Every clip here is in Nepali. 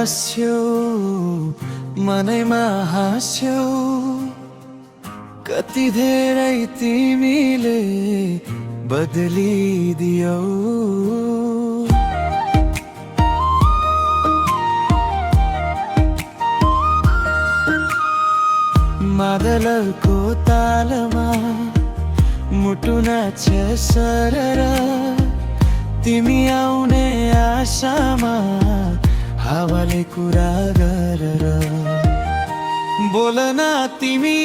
बस्यो मनैमा हाँस्यो कति धेरै तिमीले बदलिदियौ मादलको तालमा मुटु नाच्छ सरर तिमी आउने आशामा हावाले कुरा गरेर बोलन तिमी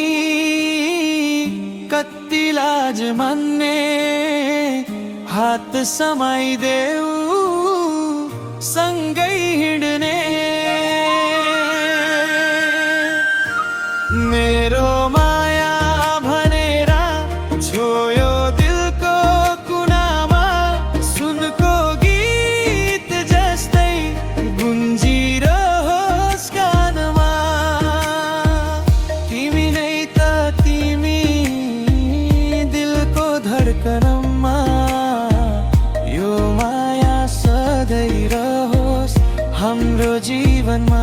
कति लाज मान्ने हात समाइदेऊ सँगै हिँड्ने मेरो माया भनेर छोयो दिलको कुनामा सुनको गीत जस्तै गुन्जिरहोस् कानमा तिमी नै त तिमी दिलको धड्कनमा यो माया सधैँ रहोस् हाम्रो जीवनमा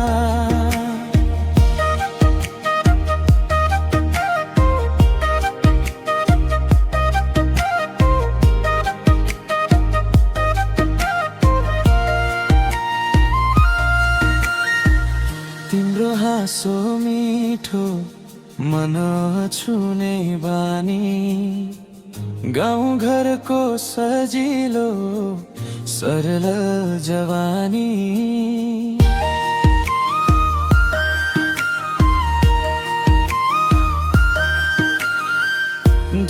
तिम्रो हाँसो मिठो मन छुने बानी गाउँ घरको सजिलो सरल जवानी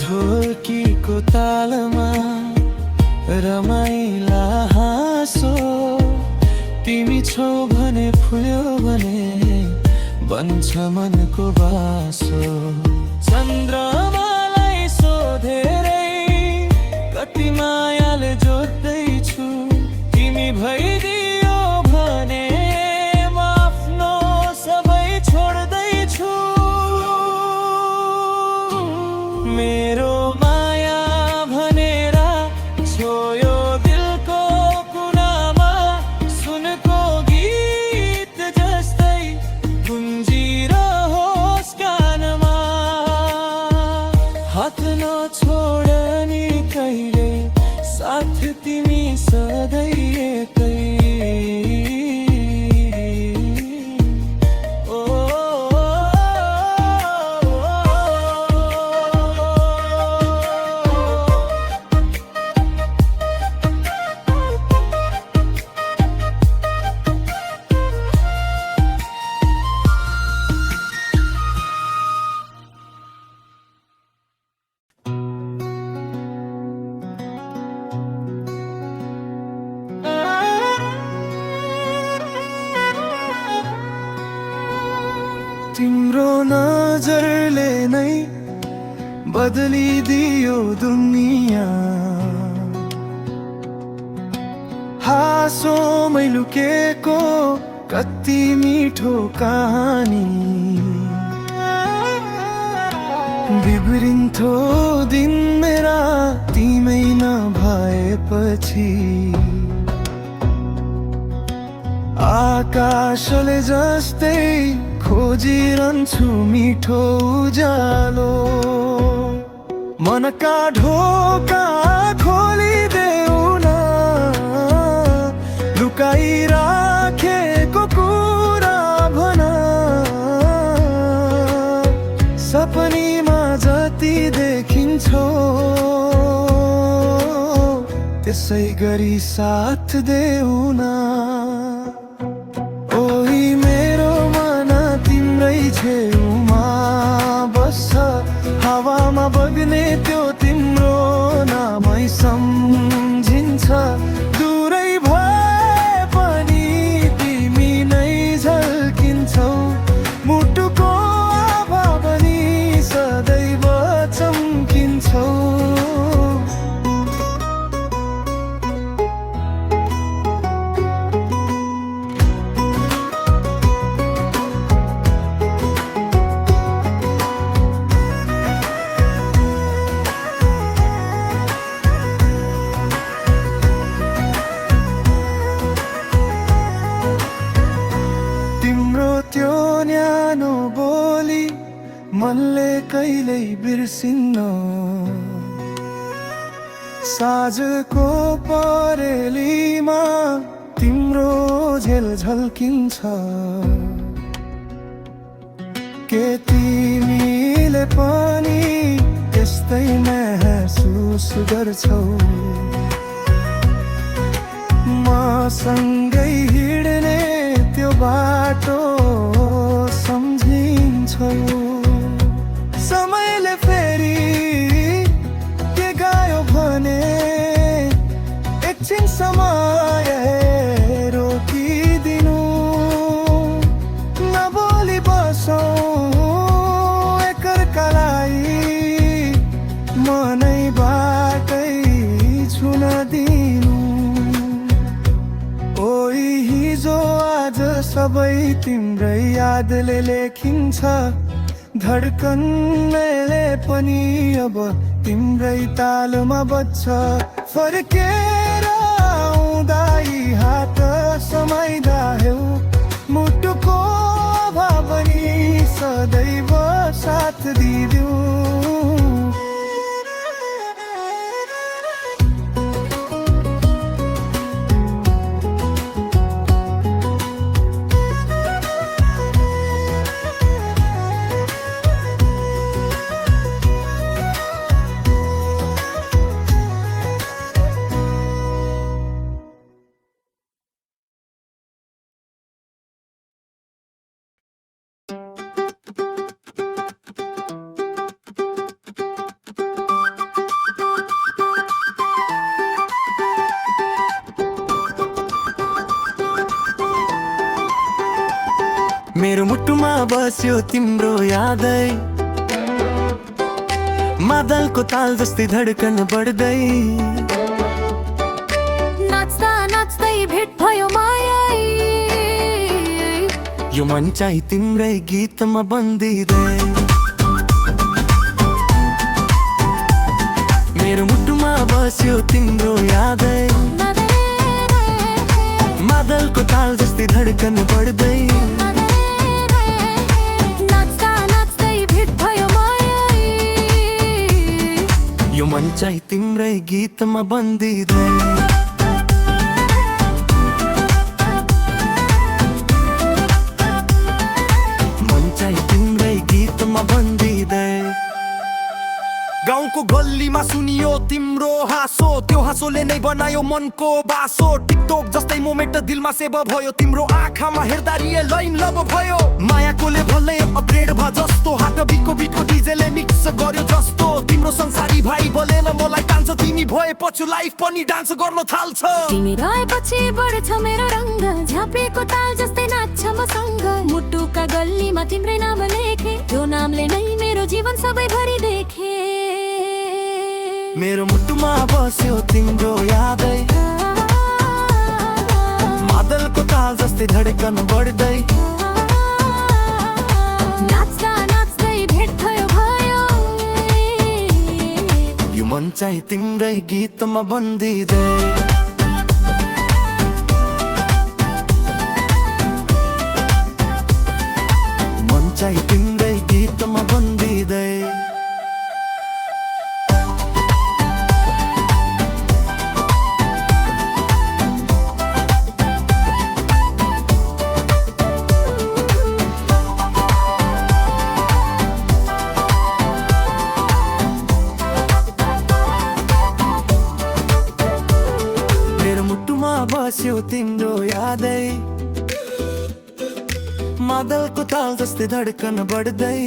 ढोलकीको तालमा रमाइला हाँसो तिमी छौ भने फुल्यो भने बन्छ मनको बासो चन्द्रमालाई सोधेरै कति मायाले जोड्दैछु तिमी भइदियो भने म आफ्नो सबै छोड्दैछु मेरो माया भनेर छोयो दिलको कुनामा सुनको गीत जस्तै गुन्जिरहोस् कानमा हात नछोडनी कहिले साथ तिमी सधैँ एकै तिम्रो नजरले नै बदलिदियो दुनिया हाँसोमै लुकेको कति मिठो कहानी बिग्रिन्थ्यो दिन मेरा तिमै नभएपछि आकाशले जस्तै खोजिरहन्छु मिठो उज्यालो मनका ढोका खोलिदेऊ न लुकाइराखेको कुरा भन सपनीमा जति देखिन्छौ त्यसै गरी साथ देऊ न छेउमा बस्छ हावामा बग्ने त्यो तिम्रो नामै सम्झिन्छ दूरै भए पनि तिमी नै झल्किन्छौ मुटुको आभा पनि सदैव चम्किन्छौ मनले कहिल्यै बिर्सिन्न साँझको परेलीमा तिम्रो झेल झल्किन्छ के तिमीले पनि त्यस्तै महसुस गर्छौ मसँगै हिँड्ने त्यो बाटो सम्झिन्छौ समयले फेरि के गायो भने एकछिन समय रोकिदिनु नबोली बसौँ एकअर्कालाई मनैबाटै छुन दिनु ओइ हिजो आज सबै तिम्रै यादले लेखिन्छ धड्कनले पनि अब तिम्रै तालमा बज्छ फर्केर आउँदा यी हात समाइदा हेउ मुटुको भावनी सदैव साथ दिदेऊ मेरो मुटुमा बस्यो तिम्रो यादै मादलको ताल जस्तै धड्कन बढ्दै नाच्दा नाच्दै भेट भयो माया यो मन चाहिँ तिम्रै गीतमा बन्दिँदै मेरो मुटुमा बस्यो तिम्रो यादै मादलको ताल जस्तै धड्कन बढ्दै यो मन चाहिँ तिम्रै गीतमा बन्दिँदै मन चाहिँ तिम्रै गीतमा बन्दिँदै गाउँको गल्लीमा सुनियो तिम्रो हाँसो त्यो हाँसोले नै बनायो मनको बासो टिकटोक जस्तै मोमेन्ट दिलमा सेभ भयो तिम्रो आँखामा हेर्दा लाइन लब भयो मायाकोले भलै अपग्रेड भयो जस्तो हात बिटको डिजेले मिक्स गर्यो जस्तो तिम्रो संसारी भाइ बोलेर मलाई तान्छ तिमी भए पछि लाइफ पनि डान्स गर्न थाल्छ तिमी रहेपछि बढ्छ मेरो रङ्ग झापेको ताल जस्तै नाच्छ मसँग मुटुका गल्लीमा तिम्रै नाम लेखे त्यो नामले नै मेरो जीवन सबै भरि देखे मेरो मुटुमा बस्यो तिम्रो यादै मादलको ताल जस्तै धड्कन बढ्दै नाच्दा नाच्दै भेट भयो यो मन चाहिँ तिम्रै गीतमा बन्दिँदै मन चाहिँ तिम्रै गीतमा बन्दिँदै बस्यो तिम्रो यादै मादलको ताल जस्तै धड्कन बढ्दै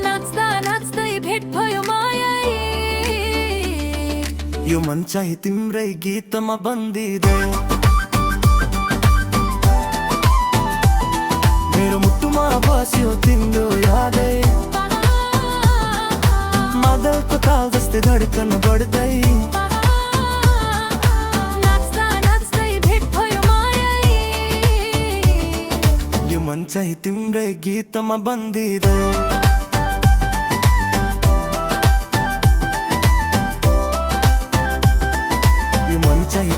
नाच्दा नाच्दै भेट भयो माया यो मन चाहिँ तिम्रै गीतमा बन्दिँदै मेरो मुटुमा बस्यो तिम्रो यादै मादलको ताल जस्तै धड्कन बढ्दै मन चाहिँ तिम्रै गीतमा बन्दिँदै यो मन चाहिँ